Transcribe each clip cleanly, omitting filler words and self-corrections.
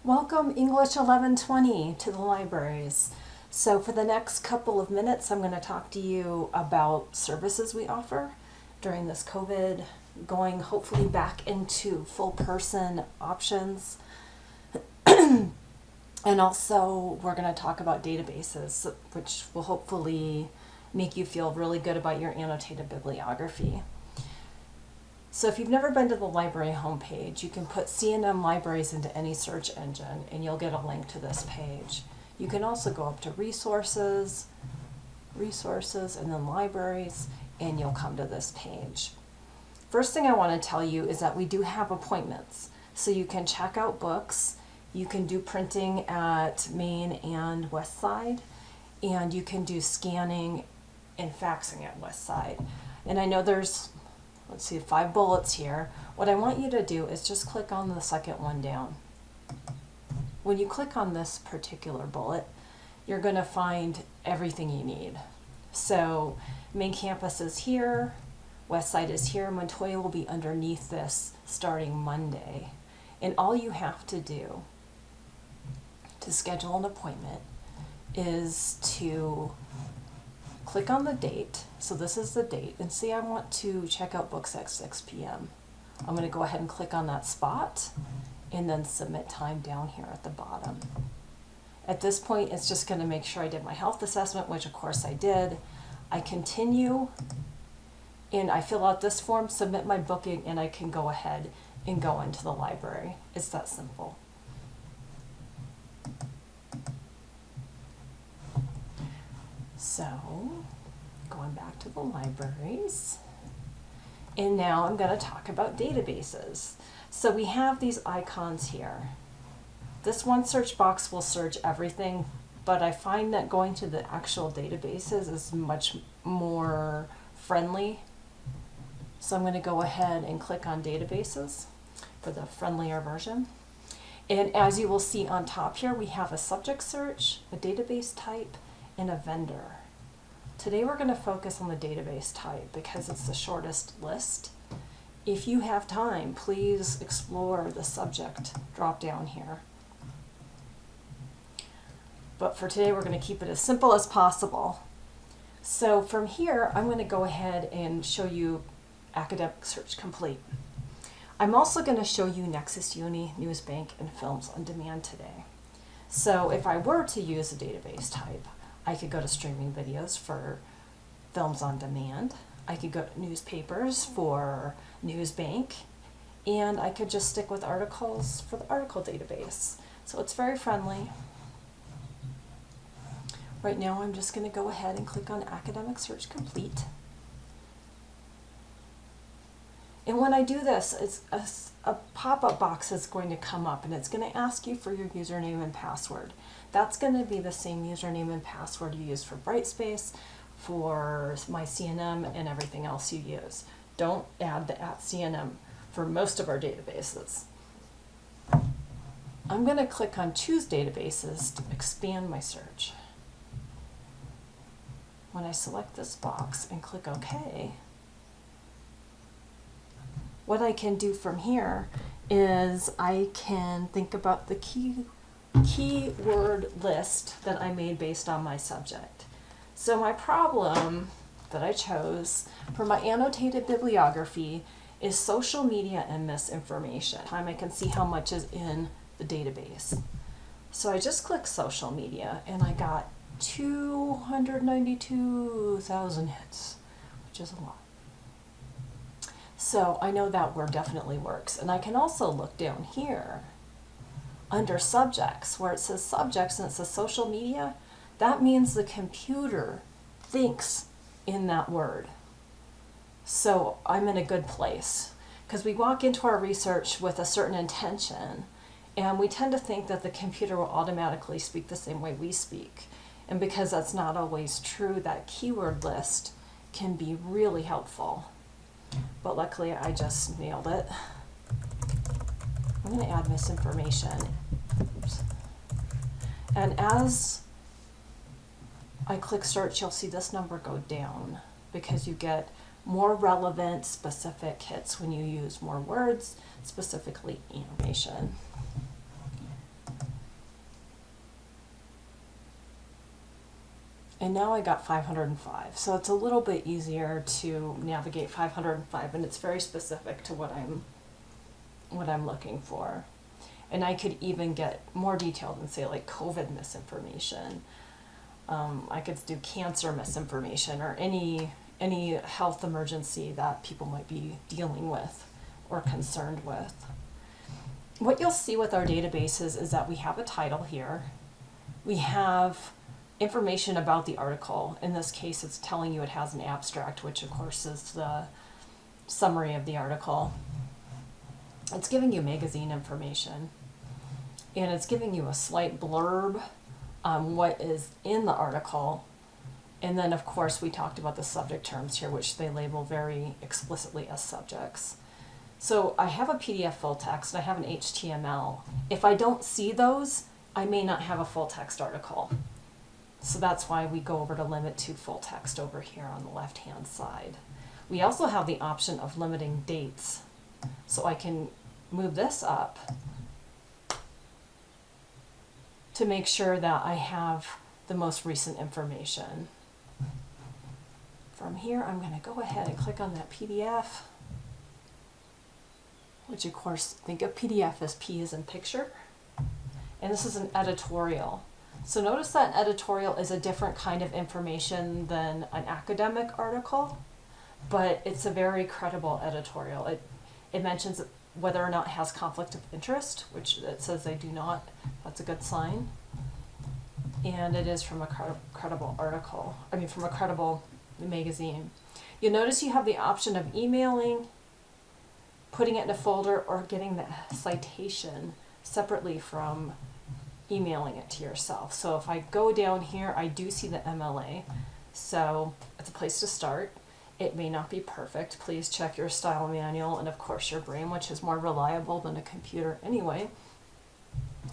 Welcome English 1120 to the libraries. So for the next couple of minutes, I'm going to talk to you about services we offer during this COVID, going hopefully back into full person options. And also we're going to talk about databases, which will hopefully make you feel really good about your annotated bibliography. So if you've never been to the library homepage, you can put C&M Libraries into any search engine and you'll get a link to this page. You can also go up to resources, and then libraries, and you'll come to this page. First thing I want to tell you is that we do have appointments. So you can check out books, you can do printing at Main and West Side, and you can do scanning and faxing at West Side. And I know there's 5 bullets here. What I want you to do is just click on the second one down. When you click on this particular bullet, you're going to find everything you need. So main campus is here, West Side is here, Montoya will be underneath this starting Monday. And all you have to do to schedule an appointment is to click on the date. So this is the date, and see, I want to check out books at 6 p.m. I'm going to go ahead and click on that spot and then submit time down here at the bottom. At this point, it's just going to make sure I did my health assessment, which of course I did. I continue and I fill out this form, submit my booking, and I can go ahead and go into the library. It's that simple. So, going back to the libraries, and now I'm going to talk about databases. So we have these icons here. This one search box will search everything, but I find that going to the actual databases is much more friendly. So I'm going to go ahead and click on databases for the friendlier version. And as you will see on top here, we have a subject search, a database type, and a vendor. Today we're going to focus on the database type because it's the shortest list. If you have time, please explore the subject drop down here. But for today we're going to keep it as simple as possible. So from here I'm going to go ahead and show you Academic Search Complete. I'm also going to show you Nexus Uni, Newsbank, and Films on Demand today. So if I were to use a database type, I could go to streaming videos for Films on Demand. I could go to newspapers for Newsbank, and I could just stick with articles for the article database. So it's very friendly. Right now I'm just going to go ahead and click on Academic Search Complete. And when I do this, it's a pop-up box is going to come up and it's going to ask you for your username and password. That's going to be the same username and password you use for Brightspace, for my C&M, and everything else you use. Don't add the @C&M for most of our databases. I'm going to click on Choose Databases to expand my search. When I select this box and click OK, what I can do from here is I can think about the keyword list that I made based on my subject. So my problem that I chose for my annotated bibliography is social media and misinformation. I can see how much is in the database. So I just click social media and I got 292,000 hits, which is a lot. So I know that word definitely works. And I can also look down here under subjects where it says subjects and it says social media. That means the computer thinks in that word. So I'm in a good place because we walk into our research with a certain intention and we tend to think that the computer will automatically speak the same way we speak. And because that's not always true, that keyword list can be really helpful. But luckily I just nailed it. I'm going to add misinformation. Oops. And as I click search, you'll see this number go down because you get more relevant, specific hits when you use more words, specifically animation. And now I got 505. So it's a little bit easier to navigate 505, and it's very specific to what I'm looking for. And I could even get more detailed and say like COVID misinformation. I could do cancer misinformation or any health emergency that people might be dealing with or concerned with. What you'll see with our databases is that we have a title here. We have information about the article. In this case, it's telling you it has an abstract, which of course is the summary of the article. It's giving you magazine information, and it's giving you a slight blurb on what is in the article. And then of course we talked about the subject terms here, which they label very explicitly as subjects. So I have a PDF full text and I have an HTML. If I don't see those, I may not have a full text article. So that's why we go over to limit to full text over here on the left hand side. We also have the option of limiting dates. So I can move this up to make sure that I have the most recent information. From here, I'm going to go ahead and click on that PDF, which of course, think of PDF as P as in picture. And this is an editorial. So notice that editorial is a different kind of information than an academic article, but it's a very credible editorial. It mentions whether or not it has conflict of interest, which it says they do not. That's a good sign. And it is from a credible article, from a credible magazine. You'll notice you have the option of emailing, putting it in a folder, or getting the citation separately from emailing it to yourself. So if I go down here, I do see the MLA. So it's a place to start. It may not be perfect. Please check your style manual and of course your brain, which is more reliable than a computer anyway,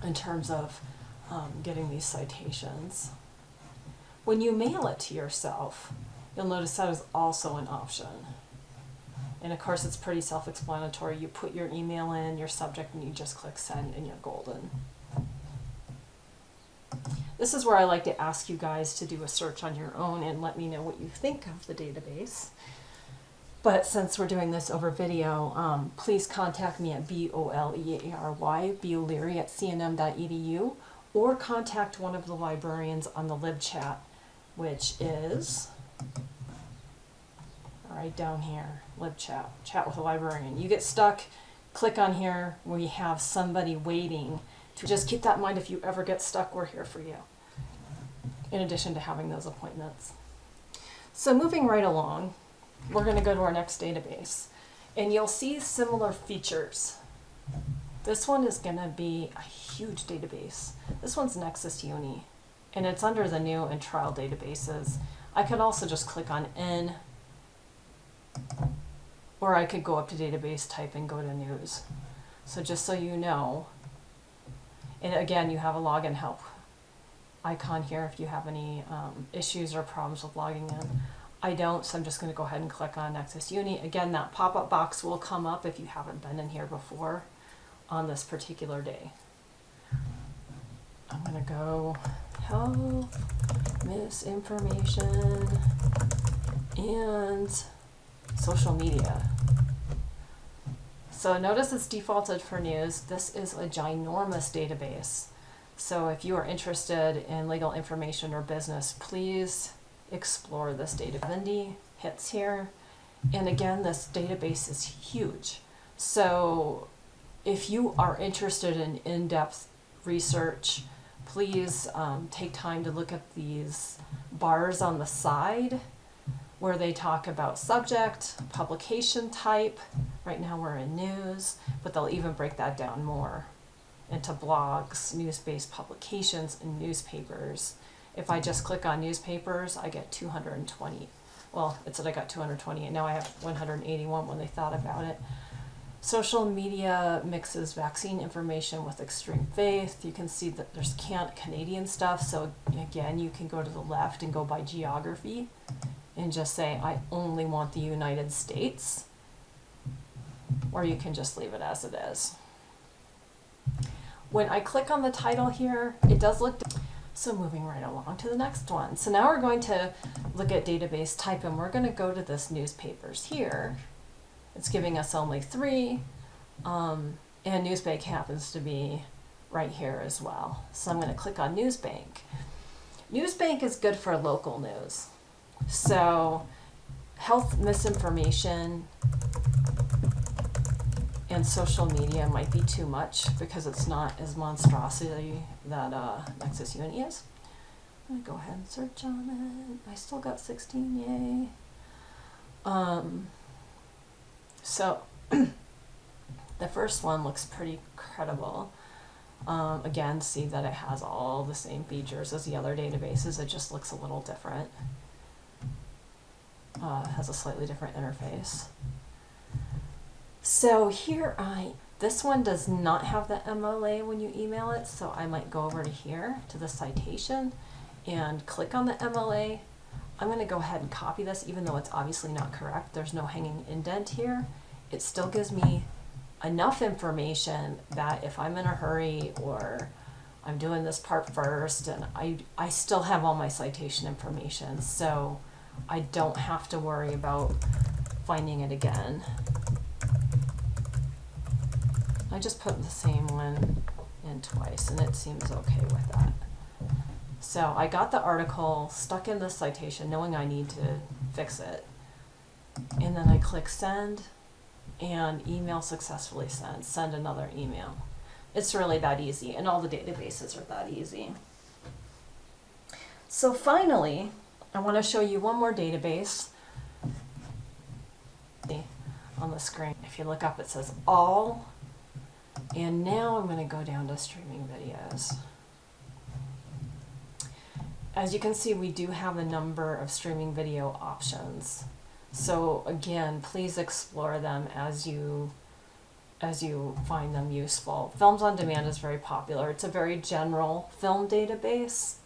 in terms of getting these citations. When you mail it to yourself, you'll notice that is also an option. And of course it's pretty self-explanatory. You put your email in, your subject, and you just click send and you're golden. This is where I like to ask you guys to do a search on your own and let me know what you think of the database. But since we're doing this over video, please contact me at BOLEARY@cnm.edu, or contact one of the librarians on the LibChat, which is right down here, LibChat, chat with a librarian. You get stuck, click on here. We have somebody waiting. Just keep that in mind. If you ever get stuck, we're here for you, in addition to having those appointments. So moving right along, we're going to go to our next database, and you'll see similar features. This one is going to be a huge database. This one's Nexus Uni, and it's under the new and trial databases. I could also just click on N, or I could go up to database type and go to news. So just so you know, and again, you have a login help icon here if you have any issues or problems with logging in. I don't, so I'm just going to go ahead and click on Nexus Uni. Again, that pop-up box will come up if you haven't been in here before on this particular day. I'm going to go health, misinformation, and social media. So notice it's defaulted for news. This is a ginormous database. So if you are interested in legal information or business, please explore this data. 70 hits here. And again, this database is huge. So if you are interested in in-depth research, please take time to look at these bars on the side where they talk about subject, publication type. Right now we're in news, but they'll even break that down more into blogs, news-based publications, and newspapers. If I just click on newspapers, I get 220. Well, it said I got 220, and now I have 181 when they thought about it. Social media mixes vaccine information with extreme faith. You can see that there's Canadian stuff, so again, you can go to the left and go by geography and just say, I only want the United States, or you can just leave it as it is. When I click on the title here, it does look, So moving right along to the next one. So now we're going to look at database type, and we're going to go to this newspapers here. It's giving us only 3, and Newsbank happens to be right here as well. So I'm going to click on Newsbank. Newsbank is good for local news. So health misinformation and social media might be too much because it's not as monstrosity that Nexus Uni is. I'm gonna go ahead and search on it. I still got 16, yay. So the first one looks pretty credible. Again, see that it has all the same features as the other databases. It just looks a little different. Has a slightly different interface. So here this one does not have the MLA when you email it, so I might go over to here to the citation and click on the MLA. I'm going to go ahead and copy this, even though it's obviously not correct. There's no hanging indent here. It still gives me enough information that if I'm in a hurry or I'm doing this part first, and I still have all my citation information, so I don't have to worry about finding it again. I just put the same one in twice, and it seems okay with that. So I got the article stuck in the citation knowing I need to fix it, and then I click send, and email successfully sent. Send another email. It's really that easy, and all the databases are that easy. So finally, I want to show you one more database on the screen. If you look up, it says all, and now I'm going to go down to streaming videos. As you can see, we do have a number of streaming video options. So again, please explore them as you find them useful. Films on Demand is very popular. It's a very general film database.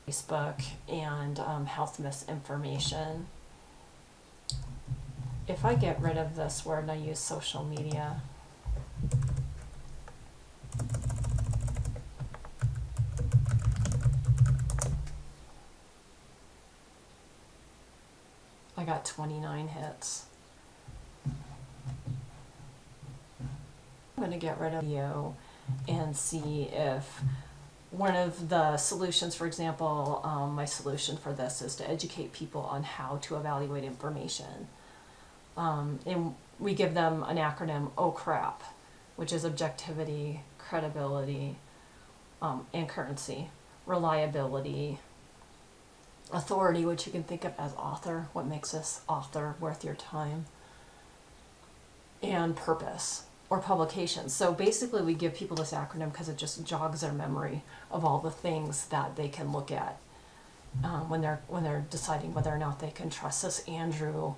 Facebook and health misinformation. If I get rid of this word and I use social media, I got 29 hits. I'm going to get rid of video and see if one of the solutions, for example, my solution for this is to educate people on how to evaluate information. And we give them an acronym, OCRAP, which is objectivity, credibility, and currency, reliability, authority, which you can think of as author, what makes this author worth your time, and purpose, or publication. So basically we give people this acronym because it just jogs their memory of all the things that they can look at when they're deciding whether or not they can trust this Andrew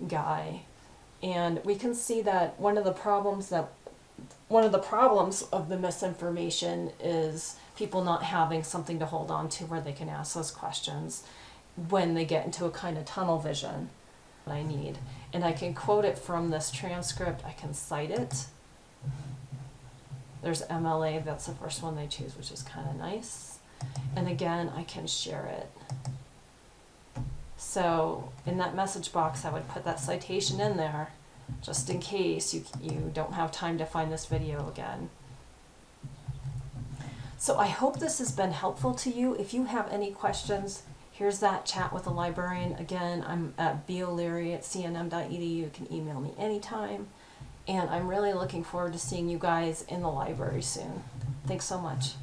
guy. And we can see that one of the problems of the misinformation is people not having something to hold on to where they can ask those questions when they get into a kind of tunnel vision that I need. And I can quote it from this transcript. I can cite it. There's MLA, that's the first one they choose, which is kind of nice. And again, I can share it. So in that message box, I would put that citation in there just in case you don't have time to find this video again. So I hope this has been helpful to you. If you have any questions, here's that chat with a librarian. Again, I'm at boleary@cnm.edu. You can email me anytime. And I'm really looking forward to seeing you guys in the library soon. Thanks so much.